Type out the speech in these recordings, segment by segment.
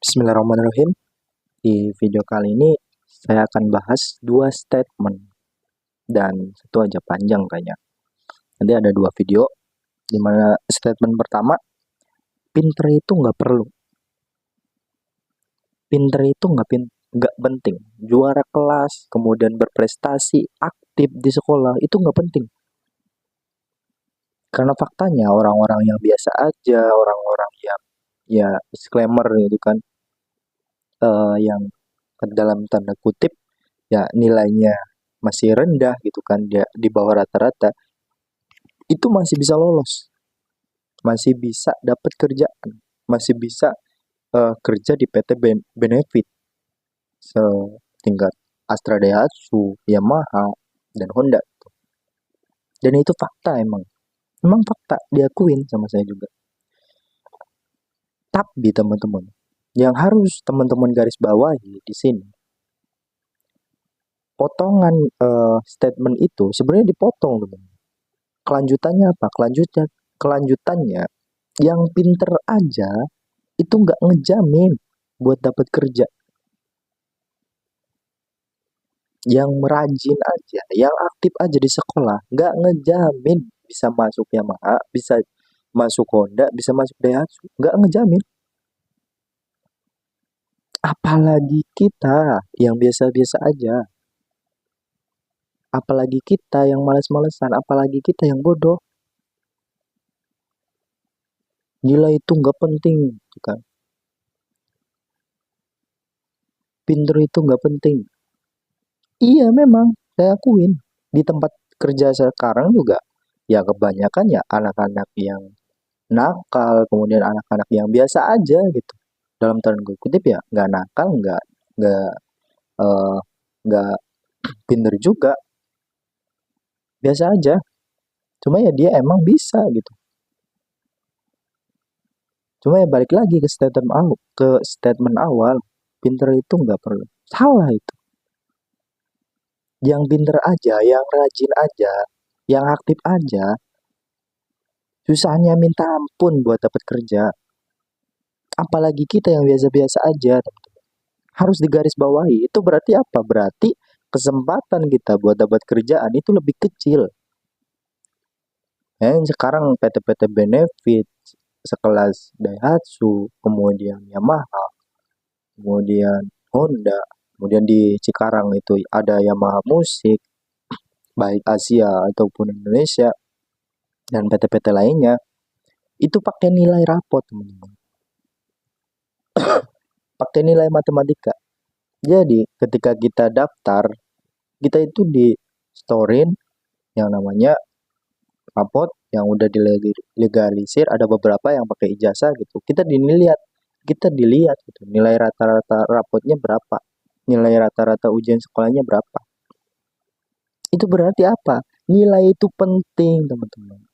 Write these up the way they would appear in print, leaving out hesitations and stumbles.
Bismillahirrahmanirrahim. Di video kali ini saya akan bahas dua statement dan satu aja panjang kayaknya. Nanti ada dua video. Dimana statement pertama, pinter itu nggak perlu. Pinter itu nggak penting. Juara kelas, kemudian berprestasi, aktif di sekolah itu nggak penting. Karena faktanya orang-orang yang biasa aja, orang-orang yang ya disclaimer gitu kan, yang dalam tanda kutip ya nilainya masih rendah gitu kan, dia di bawah rata-rata, itu masih bisa lolos, masih bisa dapat kerjaan, masih bisa kerja di PT Benefit setingkat Astra Daihatsu, Yamaha, dan Honda. Dan itu fakta, emang fakta, diakuin sama saya juga. Tapi teman-teman, yang harus teman-teman garis bawahi di sini, potongan statement itu sebenarnya dipotong, teman. Kelanjutannya apa? Kelanjutannya, yang pinter aja itu nggak ngejamin buat dapat kerja. Yang rajin aja, yang aktif aja di sekolah, nggak ngejamin bisa masuk Yamaha, bisa masuk Honda, bisa masuk Daihatsu, nggak ngejamin. Apalagi kita yang biasa-biasa aja, apalagi kita yang males-malesan, apalagi kita yang bodoh. Nilai itu nggak penting, gitu kan? Pinter itu nggak penting. Iya memang, saya akuin. Di tempat kerja sekarang juga, ya kebanyakan ya anak-anak yang nakal, kemudian anak-anak yang biasa aja gitu. Dalam tanda kutip ya, nggak nakal, nggak eh, nggak pinter juga, biasa aja. Cuma ya dia emang bisa gitu. Cuma ya balik lagi ke statement awal, pinter itu nggak perlu. Salah itu. Yang pinter aja, yang rajin aja, yang aktif aja, susahnya minta ampun buat dapat kerja. Apalagi kita yang biasa-biasa aja, teman-teman. Harus digarisbawahi. Itu berarti apa? Berarti kesempatan kita buat dapat kerjaan itu lebih kecil. Sekarang PT-PT Benefit sekelas Daihatsu, kemudian Yamaha, kemudian Honda, kemudian di Cikarang itu ada Yamaha Musik, baik Asia ataupun Indonesia, dan PT-PT lainnya, itu pakai nilai rapot, teman-teman. Pakai nilai matematika. Jadi, ketika kita daftar, kita itu di storein yang namanya rapot yang udah dilegalisir, ada beberapa yang pakai ijazah gitu. Kita dilihat gitu, nilai rata-rata rapotnya berapa, nilai rata-rata ujian sekolahnya berapa. Itu berarti apa? Nilai itu penting, teman-teman.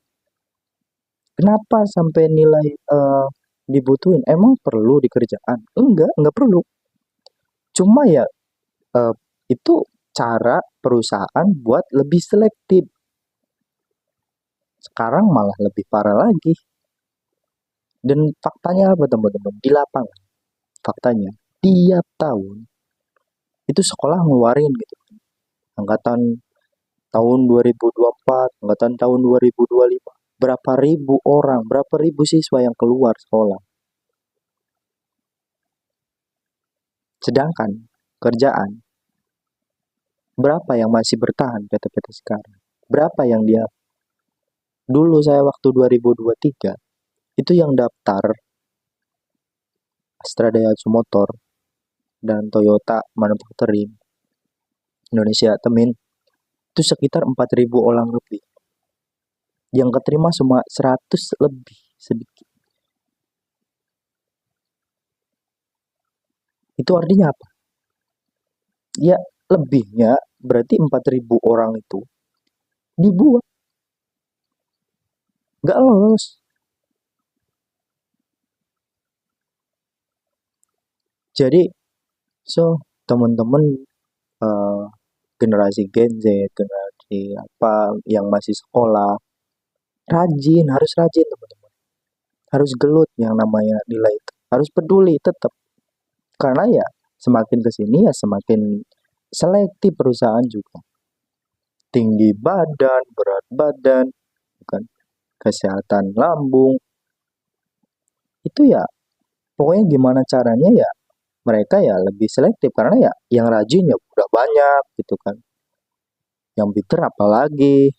Kenapa sampai nilai dibutuhin? Emang perlu di kerjaan? Enggak perlu. Cuma ya eh, itu cara perusahaan buat lebih selektif. Sekarang malah lebih parah lagi. Dan faktanya apa, teman-teman? Di lapangan, faktanya tiap tahun itu sekolah ngeluarin gitu. Angkatan tahun 2024, angkatan tahun 2025. Berapa ribu orang, berapa ribu siswa yang keluar sekolah. Sedangkan kerjaan, berapa yang masih bertahan PT-PT sekarang? Berapa yang dia, dulu saya waktu 2023, itu yang daftar Astra Daihatsu Motor dan Toyota Manufacturing Indonesia Temin, itu sekitar 4.000 orang lebih. Yang keterima cuma 100 lebih sedikit. Itu artinya apa? Ya lebihnya berarti 4.000 orang itu dibuat, nggak lolos. Jadi teman-teman, eh, generasi Gen Z, generasi apa yang masih sekolah, harus rajin, teman-teman. Harus gelut yang namanya nilai itu. Harus peduli tetap. Karena ya semakin ke sini ya semakin selektif perusahaan juga. Tinggi badan, berat badan, bukan kesehatan lambung. Itu ya pokoknya gimana caranya ya mereka ya lebih selektif karena ya yang rajin ya udah banyak gitu kan. Yang pinter apalagi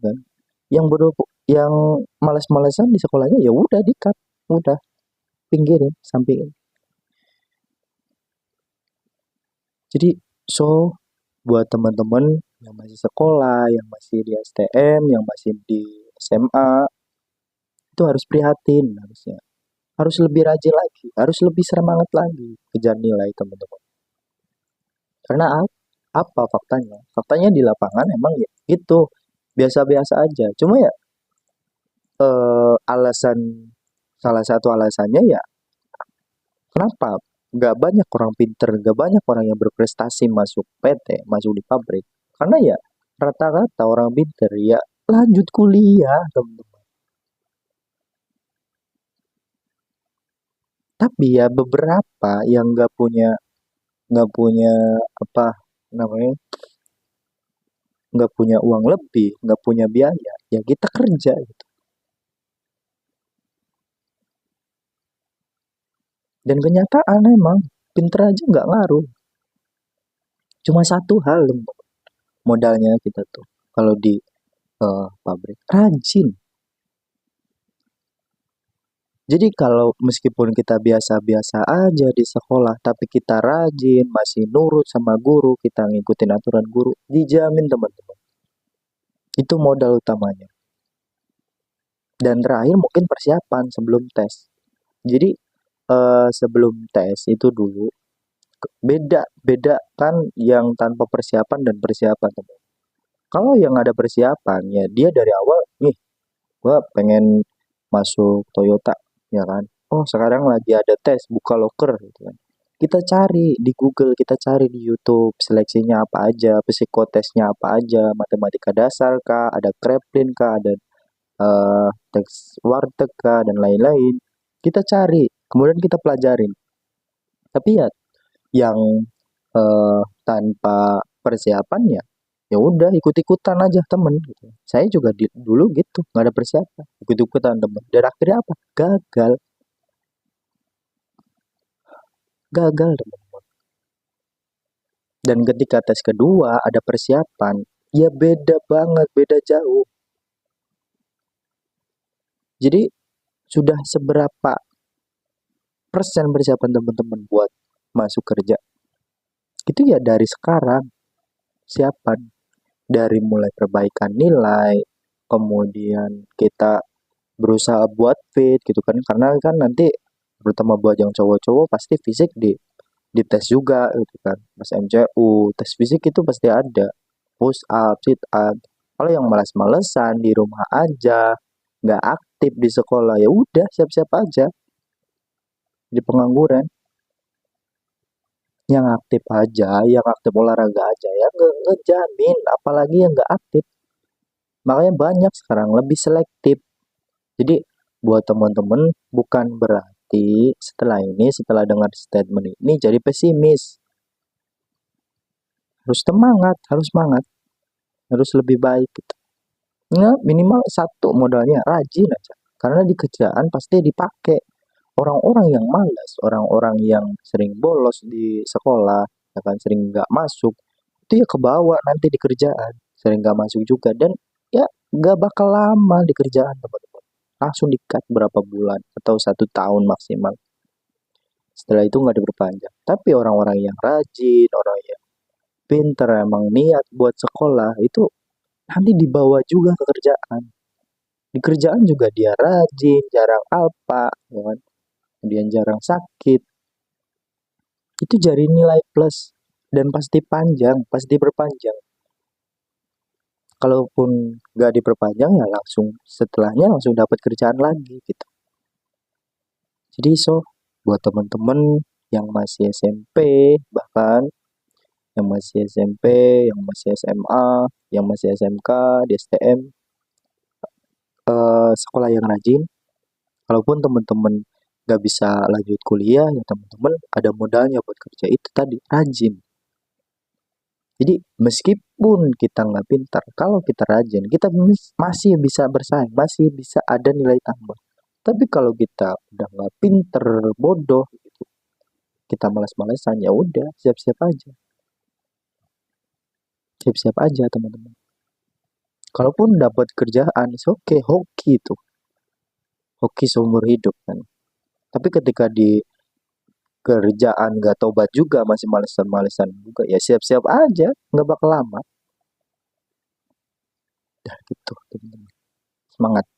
kan. Yang bodoh yang malas-malasan di sekolahnya ya udah di-cut, udah pinggirin, sampingin. Jadi buat teman-teman yang masih sekolah, yang masih di STM, yang masih di SMA, itu harus prihatin harusnya. Harus lebih rajin lagi, harus lebih semangat lagi kejar nilai teman-teman. Karena apa faktanya? Faktanya di lapangan emang ya itu biasa-biasa aja. Cuma ya alasan salah satu alasannya ya kenapa nggak banyak orang pinter, nggak banyak orang yang berprestasi masuk PT, masuk di pabrik. Karena ya rata-rata orang pinter ya lanjut kuliah, teman-teman. Tapi ya beberapa yang nggak punya apa namanya, nggak punya uang lebih, nggak punya biaya, ya kita kerja gitu. Dan kenyataan emang pinter aja nggak ngaruh. Cuma satu hal modalnya kita tuh kalau di pabrik rajin. Jadi kalau meskipun kita biasa-biasa aja di sekolah, tapi kita rajin, masih nurut sama guru, kita ngikutin aturan guru, dijamin teman-teman. Itu modal utamanya. Dan terakhir mungkin persiapan sebelum tes. Jadi sebelum tes itu dulu beda kan yang tanpa persiapan dan persiapan teman. Kalau yang ada persiapan ya dia dari awal nih gua pengen masuk Toyota ya kan. Oh sekarang lagi ada tes buka loker gitu kan. Kita cari di Google, kita cari di YouTube seleksinya apa aja, psikotesnya apa aja, matematika dasar kah, ada Kreplin kah, ada teks warteg kah dan lain-lain. Kita cari, kemudian kita pelajarin. Tapi ya yang tanpa persiapan ya udah ikut-ikutan aja temen gitu. Saya juga dulu gitu nggak ada persiapan ikut-ikutan temen dan akhirnya apa gagal temen. Dan ketika tes kedua ada persiapan ya beda banget, beda jauh. Jadi sudah seberapa persen persiapan teman-teman buat masuk kerja itu ya dari sekarang siapan, dari mulai perbaikan nilai, kemudian kita berusaha buat fit gitu kan karena kan nanti terutama buat yang cowok-cowok pasti fisik di tes juga gitu kan pas MCU tes fisik itu pasti ada push up sit up. Kalau yang malas-malesan di rumah aja nggak aktif di sekolah ya udah siap-siap aja di pengangguran. Yang aktif aja yang aktif olahraga aja ya ngejamin apalagi yang nggak aktif. Makanya banyak sekarang lebih selektif. Jadi buat teman-teman bukan berarti setelah dengar statement ini jadi pesimis. Harus semangat, harus lebih baik gitu. Ya, minimal satu modalnya rajin aja. Karena di kerjaan pasti dipakai. Orang-orang yang malas, orang-orang yang sering bolos di sekolah, ya kan sering nggak masuk, itu ya kebawa nanti di kerjaan, sering nggak masuk juga dan ya nggak bakal lama di kerjaan teman-teman. Langsung di-cut berapa bulan atau 1 tahun maksimal. Setelah itu nggak diperpanjang. Tapi orang-orang yang rajin, orang yang pinter emang niat buat sekolah itu nanti dibawa juga ke kerjaan. Di kerjaan juga dia rajin, jarang apa, ya kan? Kemudian jarang sakit. Itu jadi nilai plus dan pasti panjang, pasti berpanjang. Kalaupun nggak diperpanjang ya langsung setelahnya langsung dapat kerjaan lagi gitu. Jadi buat teman-teman yang masih SMP bahkan yang masih SMP, yang masih SMA, yang masih SMK, di STM, sekolah yang rajin. Kalaupun teman-teman nggak bisa lanjut kuliah ya teman-teman, ada modalnya buat kerja itu tadi, rajin. Jadi meskipun kita nggak pintar, kalau kita rajin, kita masih bisa bersaing, masih bisa ada nilai tambah. Tapi kalau kita udah nggak pinter, bodoh, gitu, kita malas-malasan, ya udah, siap-siap aja. Siap-siap aja teman-teman. Kalaupun dapat kerjaan, oke, hoki itu. Hoki seumur hidup kan. Tapi ketika di kerjaan nggak tobat juga, masih malesan-malesan juga, ya siap-siap aja, nggak bakal lama. Ya gitu teman-teman. Semangat.